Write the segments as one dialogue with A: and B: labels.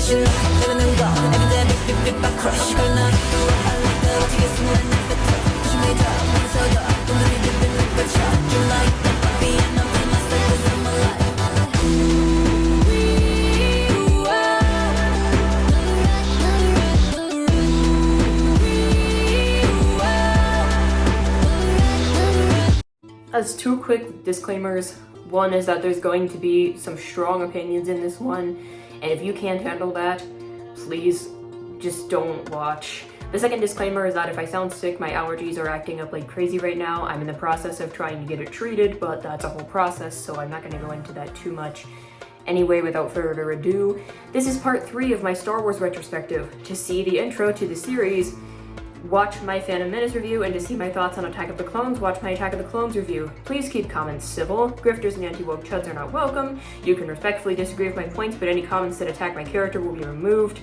A: As two quick disclaimers, one is that there's going to be some strong opinions in this one, and if you can't handle that, please just don't watch. The second disclaimer is that if I sound sick, my allergies are acting up like crazy right now. I'm in the process of trying to get it treated, but that's a whole process, so I'm not going to go into that too much. Anyway, without further ado, this is part 3 of my Star Wars retrospective. To see the intro to the series, watch my Phantom Menace review, and to see my thoughts on Attack of the Clones, watch my Attack of the Clones review. Please keep comments civil. Grifters and anti-woke chuds are not welcome. You can respectfully disagree with my points, but any comments that attack my character will be removed.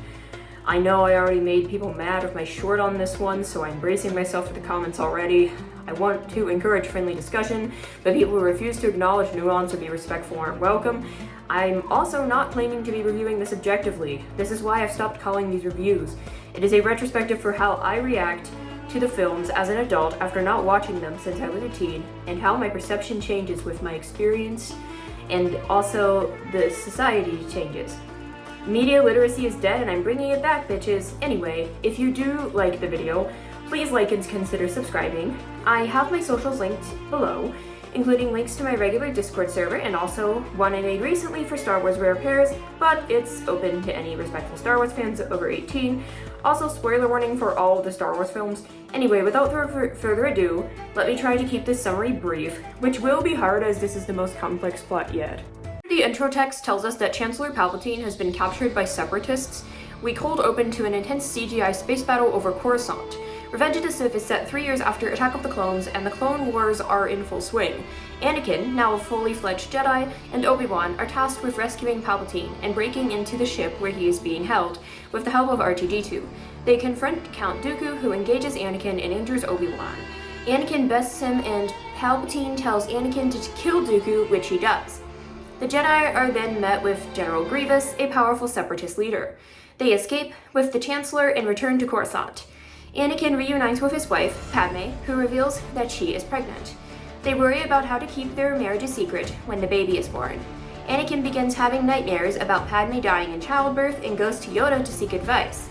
A: I know I already made people mad with my short on this one, so I'm bracing myself for the comments already. I want to encourage friendly discussion, but people who refuse to acknowledge nuance or be respectful aren't welcome. I'm also not claiming to be reviewing this objectively. This is why I've stopped calling these reviews. It is a retrospective for how I react to the films as an adult after not watching them since I was a teen, and how my perception changes with my experience, and also the society changes. Media literacy is dead, and I'm bringing it back, bitches. Anyway, if you do like the video, please like and consider subscribing. I have my socials linked below, including links to my regular Discord server and also one I made recently for Star Wars Rare Pairs, but it's open to any respectful Star Wars fans over 18. Also, spoiler warning for all of the Star Wars films. Anyway, without further ado, let me try to keep this summary brief, which will be hard as this is the most complex plot yet. The intro text tells us that Chancellor Palpatine has been captured by separatists. We cold open to an intense CGI space battle over Coruscant. Revenge of the Sith is set 3 years after Attack of the Clones, and the Clone Wars are in full swing. Anakin, now a fully fledged Jedi, and Obi-Wan are tasked with rescuing Palpatine and breaking into the ship where he is being held, with the help of R2-D2. They confront Count Dooku, who engages Anakin and injures Obi-Wan. Anakin bests him, and Palpatine tells Anakin to kill Dooku, which he does. The Jedi are then met with General Grievous, a powerful separatist leader. They escape with the Chancellor and return to Coruscant. Anakin reunites with his wife, Padme, who reveals that she is pregnant. They worry about how to keep their marriage a secret when the baby is born. Anakin begins having nightmares about Padme dying in childbirth and goes to Yoda to seek advice.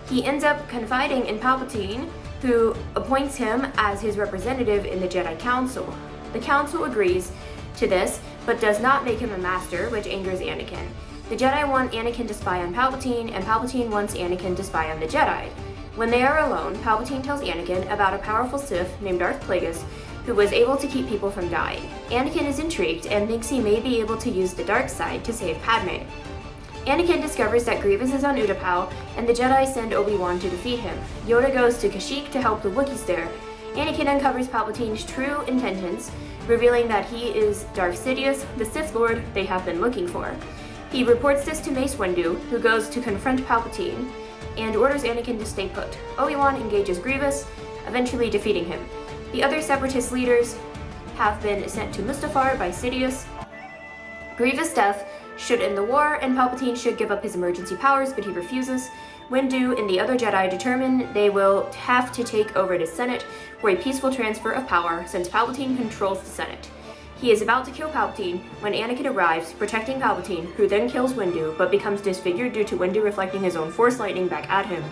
A: He ends up confiding in Palpatine, who appoints him as his representative in the Jedi Council. The Council agrees to this, but does not make him a master, which angers Anakin. The Jedi want Anakin to spy on Palpatine, and Palpatine wants Anakin to spy on the Jedi. When they are alone, Palpatine tells Anakin about a powerful Sith named Darth Plagueis, who was able to keep people from dying. Anakin is intrigued and thinks he may be able to use the dark side to save Padme. Anakin discovers that Grievous is on Utapau, and the Jedi send Obi-Wan to defeat him. Yoda goes to Kashyyyk to help the Wookiees there. Anakin uncovers Palpatine's true intentions, revealing that he is Darth Sidious, the Sith Lord they have been looking for. He reports this to Mace Windu, who goes to confront Palpatine, and orders Anakin to stay put. Obi-Wan engages Grievous, eventually defeating him. The other separatist leaders have been sent to Mustafar by Sidious. Grievous' death should end the war, and Palpatine should give up his emergency powers, but he refuses. Windu and the other Jedi determine they will have to take over the Senate for a peaceful transfer of power, since Palpatine controls the Senate. He is about to kill Palpatine when Anakin arrives, protecting Palpatine, who then kills Windu, but becomes disfigured due to Windu reflecting his own Force lightning back at him.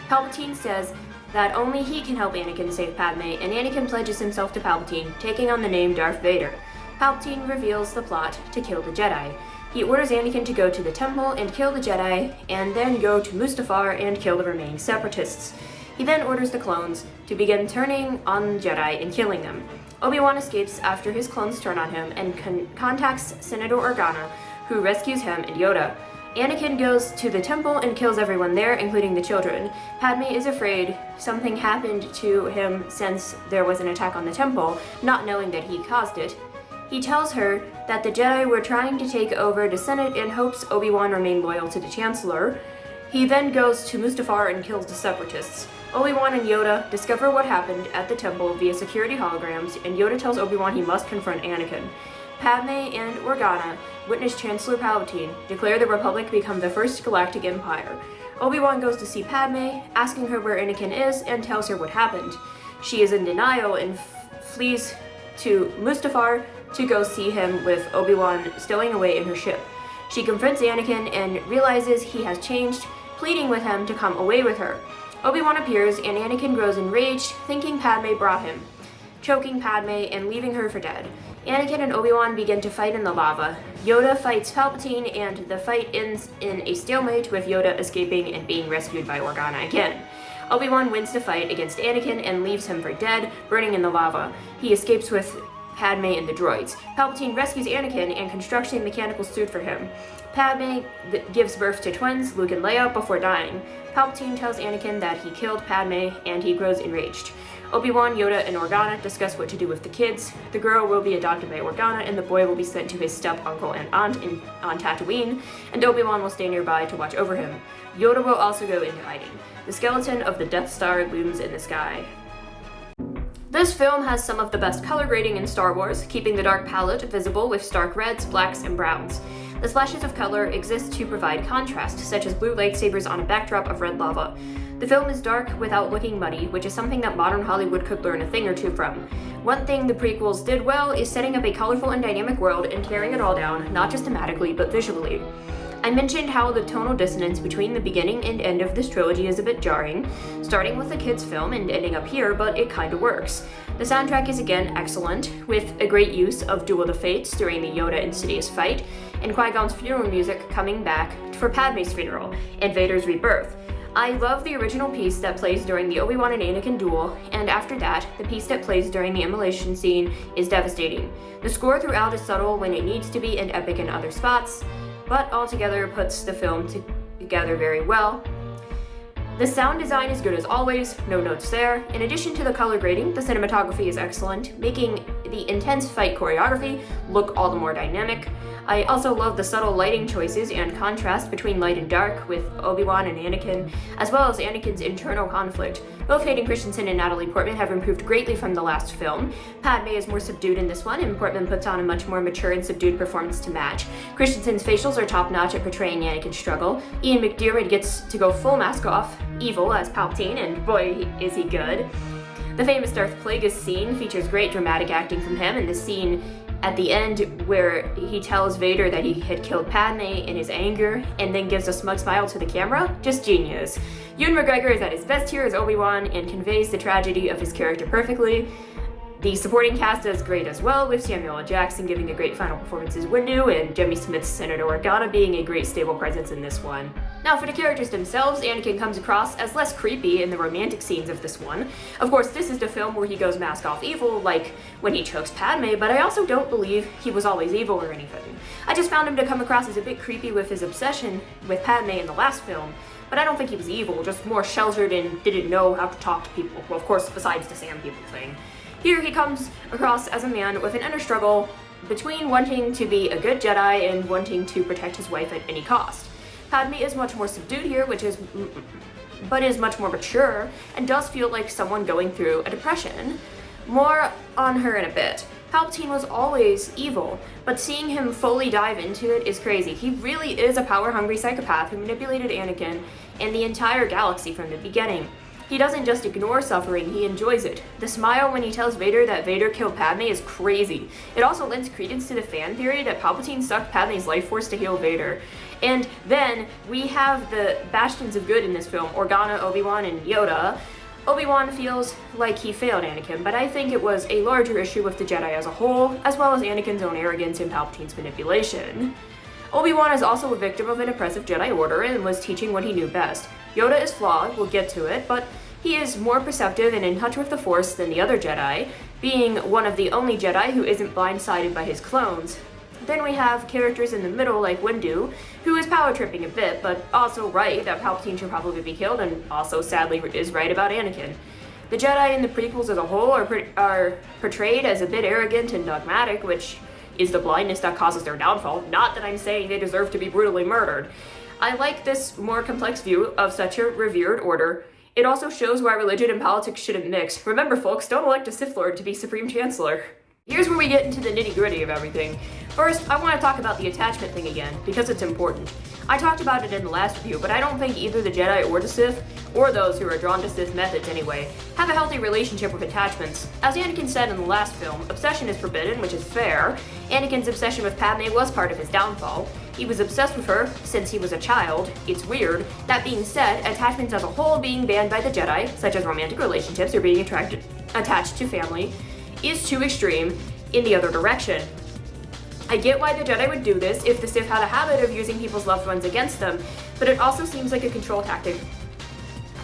A: Palpatine says that only he can help Anakin to save Padme, and Anakin pledges himself to Palpatine, taking on the name Darth Vader. Palpatine reveals the plot to kill the Jedi. He orders Anakin to go to the temple and kill the Jedi, and then go to Mustafar and kill the remaining separatists. He then orders the clones to begin turning on the Jedi and killing them. Obi-Wan escapes after his clones turn on him and contacts Senator Organa, who rescues him and Yoda. Anakin goes to the temple and kills everyone there, including the children. Padme is afraid something happened to him since there was an attack on the temple, not knowing that he caused it. He tells her that the Jedi were trying to take over the Senate and hopes Obi-Wan remained loyal to the Chancellor. He then goes to Mustafar and kills the separatists. Obi-Wan and Yoda discover what happened at the temple via security holograms, and Yoda tells Obi-Wan he must confront Anakin. Padme and Organa witness Chancellor Palpatine declare the Republic become the first galactic empire. Obi-Wan goes to see Padme, asking her where Anakin is, and tells her what happened. She is in denial and flees to Mustafar to go see him, with Obi-Wan stowing away in her ship. She confronts Anakin and realizes he has changed, pleading with him to come away with her. Obi-Wan appears and Anakin grows enraged, thinking Padme brought him, choking Padme and leaving her for dead. Anakin and Obi-Wan begin to fight in the lava. Yoda fights Palpatine, and the fight ends in a stalemate, with Yoda escaping and being rescued by Organa again. Obi-Wan wins the fight against Anakin and leaves him for dead, burning in the lava. He escapes with Padme and the droids. Palpatine rescues Anakin and constructs a mechanical suit for him. Padme gives birth to twins, Luke and Leia, before dying. Palpatine tells Anakin that he killed Padme, and he grows enraged. Obi-Wan, Yoda, and Organa discuss what to do with the kids. The girl will be adopted by Organa, and the boy will be sent to his step-uncle and aunt on Tatooine, and Obi-Wan will stay nearby to watch over him. Yoda will also go into hiding. The skeleton of the Death Star looms in the sky. This film has some of the best color grading in Star Wars, keeping the dark palette visible with stark reds, blacks, and browns. The splashes of color exist to provide contrast, such as blue lightsabers on a backdrop of red lava. The film is dark without looking muddy, which is something that modern Hollywood could learn a thing or two from. One thing the prequels did well is setting up a colorful and dynamic world and tearing it all down, not just thematically, but visually. I mentioned how the tonal dissonance between the beginning and end of this trilogy is a bit jarring, starting with a kid's film and ending up here, but it kinda works. The soundtrack is again excellent, with a great use of Duel of the Fates during the Yoda and Sidious fight, and Qui-Gon's funeral music coming back for Padme's funeral, and Vader's rebirth. I love the original piece that plays during the Obi-Wan and Anakin duel, and after that, the piece that plays during the immolation scene is devastating. The score throughout is subtle when it needs to be and epic in other spots, but altogether puts the film together very well. The sound design is good as always, no notes there. In addition to the color grading, the cinematography is excellent, making the intense fight choreography look all the more dynamic. I also love the subtle lighting choices and contrast between light and dark with Obi-Wan and Anakin, as well as Anakin's internal conflict. Both Hayden Christensen and Natalie Portman have improved greatly from the last film. Padme is more subdued in this one, and Portman puts on a much more mature and subdued performance to match. Christensen's facials are top-notch at portraying Anakin's struggle. Ian McDiarmid gets to go full mask off, evil as Palpatine, and boy, is he good. The famous Darth Plagueis scene features great dramatic acting from him, and the scene at the end where he tells Vader that he had killed Padme in his anger and then gives a smug smile to the camera, just genius. Ewan McGregor is at his best here as Obi-Wan and conveys the tragedy of his character perfectly. The supporting cast does great as well, with Samuel L. Jackson giving a great final performance as Windu, and Jemmy Smith's Senator Organa being a great stable presence in this one. Now for the characters themselves, Anakin comes across as less creepy in the romantic scenes of this one. Of course, this is the film where he goes mask off evil, like when he chokes Padme, but I also don't believe he was always evil or anything. I just found him to come across as a bit creepy with his obsession with Padme in the last film, but I don't think he was evil, just more sheltered and didn't know how to talk to people. Well, of course, besides the Sam people thing. Here he comes across as a man with an inner struggle between wanting to be a good Jedi and wanting to protect his wife at any cost. Padme is much more subdued here, but is much more mature, and does feel like someone going through a depression. More on her in a bit. Palpatine was always evil, but seeing him fully dive into it is crazy. He really is a power-hungry psychopath who manipulated Anakin and the entire galaxy from the beginning. He doesn't just ignore suffering, he enjoys it. The smile when he tells Vader that Vader killed Padme is crazy. It also lends credence to the fan theory that Palpatine sucked Padme's life force to heal Vader. And then we have the bastions of good in this film, Organa, Obi-Wan, and Yoda. Obi-Wan feels like he failed Anakin, but I think it was a larger issue with the Jedi as a whole, as well as Anakin's own arrogance and Palpatine's manipulation. Obi-Wan is also a victim of an oppressive Jedi Order and was teaching what he knew best. Yoda is flawed, we'll get to it, but he is more perceptive and in touch with the Force than the other Jedi, being one of the only Jedi who isn't blindsided by his clones. Then we have characters in the middle like Windu, who is power tripping a bit, but also right that Palpatine should probably be killed, and also sadly is right about Anakin. The Jedi in the prequels as a whole are portrayed as a bit arrogant and dogmatic, which is the blindness that causes their downfall. Not that I'm saying they deserve to be brutally murdered. I like this more complex view of such a revered order. It also shows why religion and politics shouldn't mix. Remember folks, don't elect a Sith Lord to be Supreme Chancellor. Here's where we get into the nitty-gritty of everything. First, I want to talk about the attachment thing again, because it's important. I talked about it in the last review, but I don't think either the Jedi or the Sith, or those who are drawn to Sith methods anyway, have a healthy relationship with attachments. As Anakin said in the last film, obsession is forbidden, which is fair. Anakin's obsession with Padme was part of his downfall. He was obsessed with her since he was a child. It's weird. That being said, attachments as a whole being banned by the Jedi, such as romantic relationships or being attached to family, is too extreme in the other direction. I get why the Jedi would do this if the Sith had a habit of using people's loved ones against them, but it also seems like a control tactic.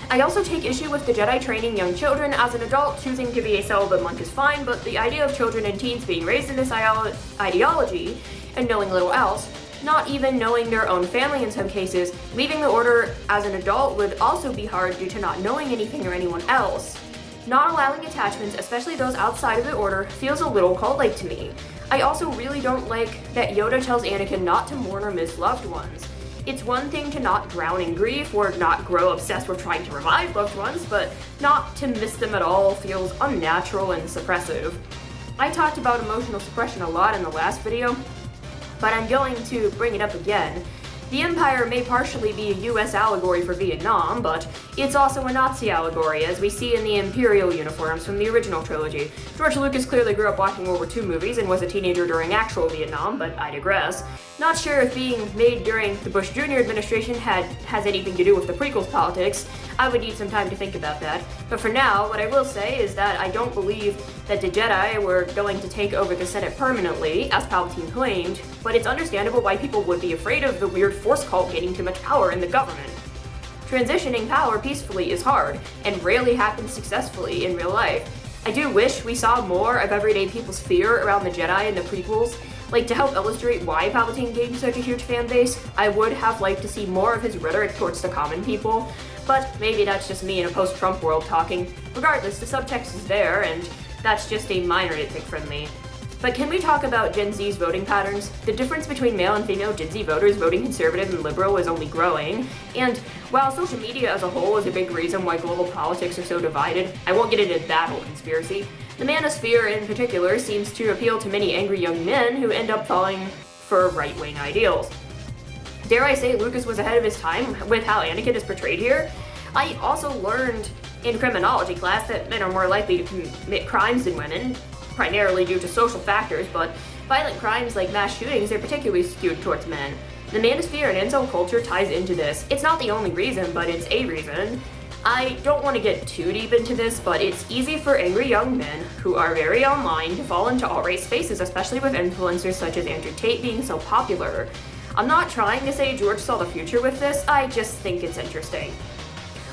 A: I also take issue with the Jedi training young children. As an adult, choosing to be a celibate monk is fine, but the idea of children and teens being raised in this ideology and knowing little else, not even knowing their own family in some cases, leaving the order as an adult would also be hard due to not knowing anything or anyone else. Not allowing attachments, especially those outside of the order, feels a little cult-like to me. I also really don't like that Yoda tells Anakin not to mourn or miss loved ones. It's one thing to not drown in grief or not grow obsessed with trying to revive loved ones, but not to miss them at all feels unnatural and suppressive. I talked about emotional suppression a lot in the last video, but I'm going to bring it up again. The Empire may partially be a US allegory for Vietnam, but it's also a Nazi allegory, as we see in the Imperial uniforms from the original trilogy. George Lucas clearly grew up watching World War II movies and was a teenager during actual Vietnam, but I digress. Not sure if being made during the Bush Jr. administration has anything to do with the prequels politics. I would need some time to think about that. But for now, what I will say is that I don't believe that the Jedi were going to take over the Senate permanently, as Palpatine claimed, but it's understandable why people would be afraid of the weird Force cult gaining too much power in the government. Transitioning power peacefully is hard, and rarely happens successfully in real life. I do wish we saw more of everyday people's fear around the Jedi in the prequels. Like, to help illustrate why Palpatine gained such a huge fan base, I would have liked to see more of his rhetoric towards the common people, but maybe that's just me in a post-Trump world talking. Regardless, the subtext is there, and that's just a minor nitpick from me. But can we talk about Gen Z's voting patterns? The difference between male and female Gen Z voters voting conservative and liberal is only growing, and while social media as a whole is a big reason why global politics are so divided, I won't get into that whole conspiracy. The manosphere in particular seems to appeal to many angry young men who end up falling for right-wing ideals. Dare I say Lucas was ahead of his time with how Anakin is portrayed here? I also learned in criminology class that men are more likely to commit crimes than women, primarily due to social factors, but violent crimes like mass shootings are particularly skewed towards men. The manosphere and incel culture ties into this. It's not the only reason, but it's a reason. I don't want to get too deep into this, but it's easy for angry young men who are very online to fall into alt-right spaces, especially with influencers such as Andrew Tate being so popular. I'm not trying to say George saw the future with this, I just think it's interesting.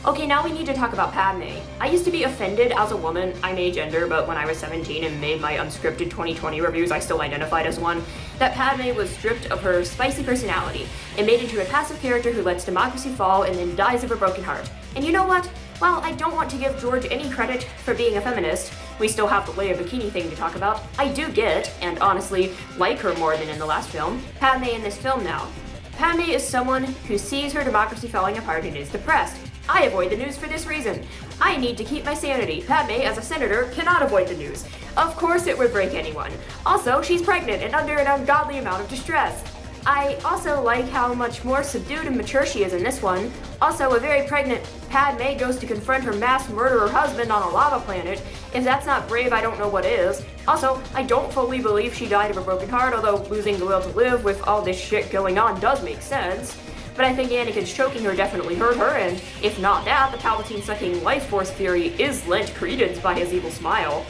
A: Okay, now we need to talk about Padme. I used to be offended as a woman, I'm agender, but when I was 17 and made my unscripted 2020 reviews, I still identified as one, that Padme was stripped of her spicy personality and made into a passive character who lets democracy fall and then dies of a broken heart. And you know what? While I don't want to give George any credit for being a feminist, we still have the Leia bikini thing to talk about, I do get, and honestly, like her more than in the last film, Padme in this film now. Padme is someone who sees her democracy falling apart and is depressed. I avoid the news for this reason. I need to keep my sanity. Padme, as a senator, cannot avoid the news. Of course it would break anyone. Also, she's pregnant and under an ungodly amount of distress. I also like how much more subdued and mature she is in this one. Also, a very pregnant Padme goes to confront her mass murderer husband on a lava planet. If that's not brave, I don't know what is. Also, I don't fully believe she died of a broken heart, although losing the will to live with all this shit going on does make sense. But I think Anakin's choking her definitely hurt her, and if not that, the Palpatine-sucking life force theory is lent credence by his evil smile.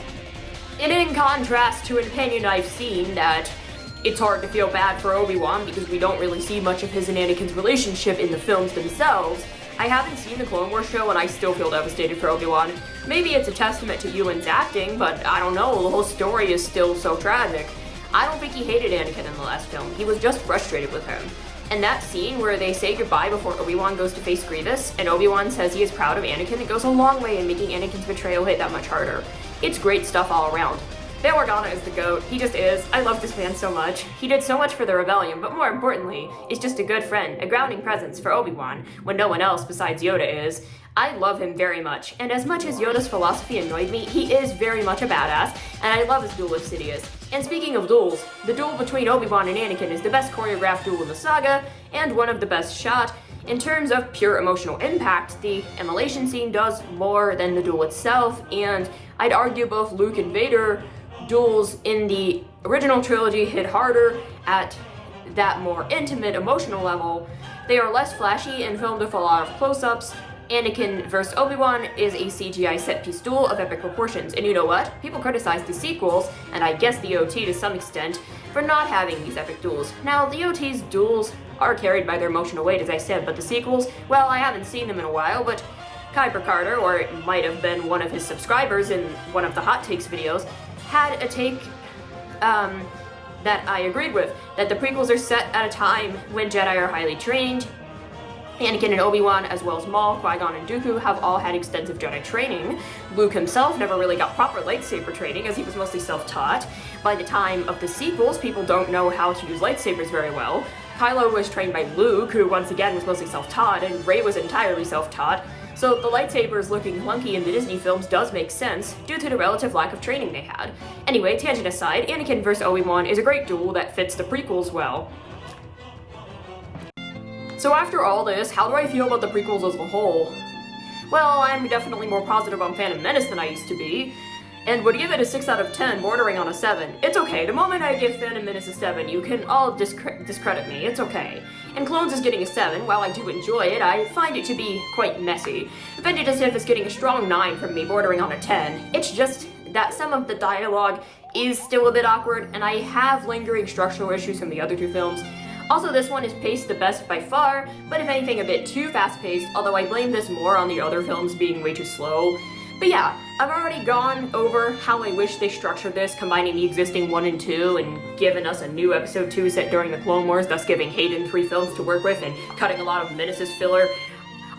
A: And in contrast to an opinion I've seen that it's hard to feel bad for Obi-Wan because we don't really see much of his and Anakin's relationship in the films themselves, I haven't seen the Clone Wars show and I still feel devastated for Obi-Wan. Maybe it's a testament to Ewan's acting, but I don't know, the whole story is still so tragic. I don't think he hated Anakin in the last film, he was just frustrated with him. And that scene where they say goodbye before Obi-Wan goes to face Grievous, and Obi-Wan says he is proud of Anakin, it goes a long way in making Anakin's betrayal hit that much harder. It's great stuff all around. Bail Organa is the GOAT. He just is. I love this man so much. He did so much for the rebellion, but more importantly, is just a good friend, a grounding presence for Obi-Wan, when no one else besides Yoda is. I love him very much, and as much as Yoda's philosophy annoyed me, he is very much a badass, and I love his duel with Sidious. And speaking of duels, the duel between Obi-Wan and Anakin is the best choreographed duel in the saga, and one of the best shot. In terms of pure emotional impact, the immolation scene does more than the duel itself, and I'd argue both Luke and Vader duels in the original trilogy hit harder at that more intimate emotional level. They are less flashy and filmed with a lot of close-ups. Anakin vs. Obi-Wan is a CGI set-piece duel of epic proportions, and you know what? People criticize the sequels, and I guess the OT to some extent, for not having these epic duels. Now, the OT's duels are carried by their emotional weight, as I said, but the sequels, well, I haven't seen them in a while, but Kuiper Carter, or it might have been one of his subscribers in one of the Hot Takes videos, had a take that I agreed with, that the prequels are set at a time when Jedi are highly trained. Anakin and Obi-Wan, as well as Maul, Qui-Gon, and Dooku have all had extensive Jedi training. Luke himself never really got proper lightsaber training, as he was mostly self-taught. By the time of the sequels, people don't know how to use lightsabers very well. Kylo was trained by Luke, who once again was mostly self-taught, and Rey was entirely self-taught. So the lightsabers looking clunky in the Disney films does make sense, due to the relative lack of training they had. Anyway, tangent aside, Anakin vs. Obi-Wan is a great duel that fits the prequels well. So after all this, how do I feel about the prequels as a whole? Well, I'm definitely more positive on Phantom Menace than I used to be, and would give it a 6 out of 10, bordering on a 7. It's okay, the moment I give Phantom Menace a 7, you can all discredit me, it's okay. And Clones is getting a 7, while I do enjoy it, I find it to be quite messy. Revenge of the Sith is getting a strong 9 from me, bordering on a 10. It's just that some of the dialogue is still a bit awkward, and I have lingering structural issues from the other two films. Also, this one is paced the best by far, but if anything a bit too fast-paced, although I blame this more on the other films being way too slow. But yeah, I've already gone over how I wish they structured this, combining the existing 1 and 2 and given us a new episode 2 set during the Clone Wars, thus giving Hayden 3 films to work with and cutting a lot of Menace's filler.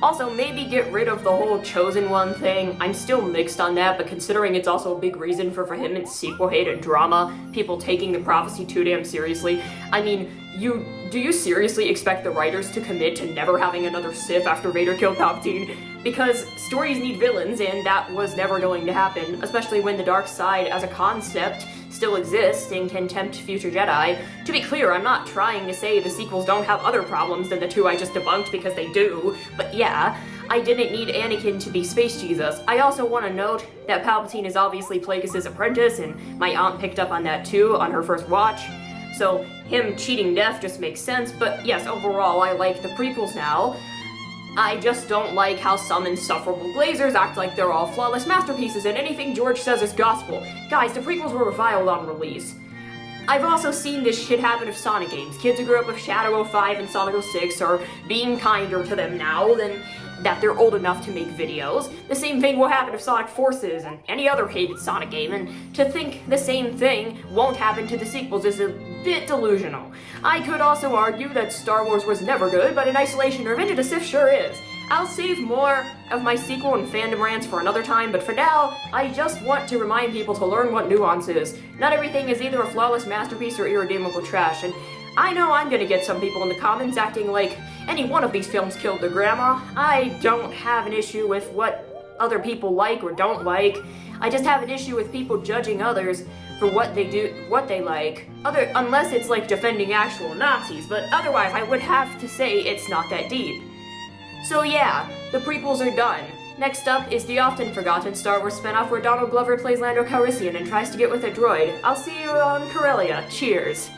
A: Also, maybe get rid of the whole Chosen One thing. I'm still mixed on that, but considering it's also a big reason for vehement sequel hate and drama, people taking the prophecy too damn seriously. I mean, do you seriously expect the writers to commit to never having another Sith after Vader killed Palpatine? Because stories need villains, and that was never going to happen, especially when the dark side as a concept still exists and can tempt future Jedi. To be clear, I'm not trying to say the sequels don't have other problems than the 2 I just debunked, because they do, but yeah, I didn't need Anakin to be Space Jesus. I also want to note that Palpatine is obviously Plagueis' apprentice, and my aunt picked up on that too on her first watch, so him cheating death just makes sense, but yes, overall I like the prequels now. I just don't like how some insufferable glazers act like they're all flawless masterpieces and anything George says is gospel. Guys, the prequels were reviled on release. I've also seen this shit happen with Sonic games. Kids who grew up with Shadow 05 and Sonic 06 are being kinder to them now than that they're old enough to make videos. The same thing will happen if Sonic Forces and any other hated Sonic game, and to think the same thing won't happen to the sequels is a bit delusional. I could also argue that Star Wars was never good, but in isolation, Revenge of the Sith sure is. I'll save more of my sequel and fandom rants for another time, but for now, I just want to remind people to learn what nuance is. Not everything is either a flawless masterpiece or irredeemable trash, and I know I'm gonna get some people in the comments acting like any one of these films killed their grandma. I don't have an issue with what other people like or don't like. I just have an issue with people judging others for what they do, what they like. Unless it's like defending actual Nazis, but otherwise I would have to say it's not that deep. So yeah, the prequels are done. Next up is the often forgotten Star Wars spinoff where Donald Glover plays Lando Calrissian and tries to get with a droid. I'll see you on Corellia. Cheers.